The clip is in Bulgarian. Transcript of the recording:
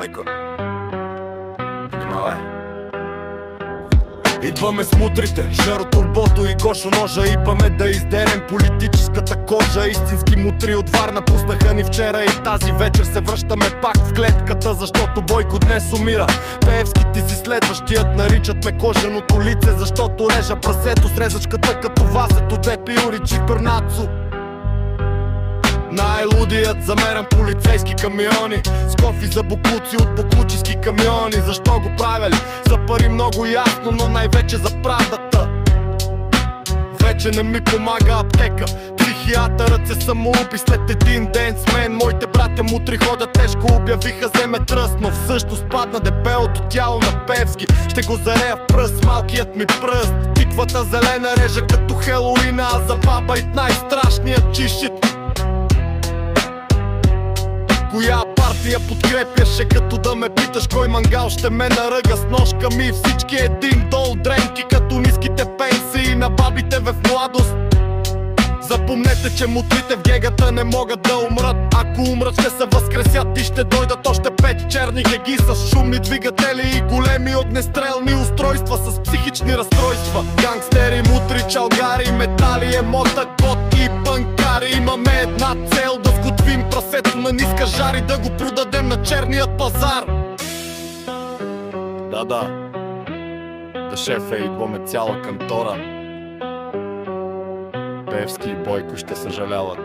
Бойко. Внимавай. Идваме с мутрите, Жаротурбото и Гошо ножа. Идваме да издерем политическата кожа. Истински мутри от Варна пуснаха ни вчера и тази вечер се връщаме пак в клетката, защото Бойко днес умира. Пеевски ти си следващият, наричат ме коженото лице, защото режа прасето с резачката като васето Депи Юричи Пернацо. Най-лудият замерен полицейски камиони, с кофи за буклуци от буклучиски камиони. Защо го правили? За пари много ясно, но най-вече за правдата. Вече не ми помага аптека, психиатърът се самоуби след един ден с мен. Моите братя мутри ходят тежко, обявиха вземе тръст, но всъщност падна дебелото тяло на Пеевски. Ще го зарея в пръст, малкият ми пръст. Тиквата зелена режа като Хелоуина, а за баба и най-страшният чишит. Коя партия подкрепяше, като да ме питаш кой мангал ще ме наръга с ножка ми? Всички един дол дренки, като ниските пенсии на бабите в младост. Запомнете, че мутрите в гегата не могат да умрат. Ако умрат, ще се възкресят и ще дойдат още 5 черни геги с шумни двигатели и големи огнестрелни устройства с психични разстройства. Гангстери, мутри, чалгари, метали, емота, кот и панкари. Имаме една цел: да сготвим прасето на ниска жар и да го продадем на черният пазар. Да, шефе, идваме цяла кантора. Пеевски и Бойко ще съжаляват.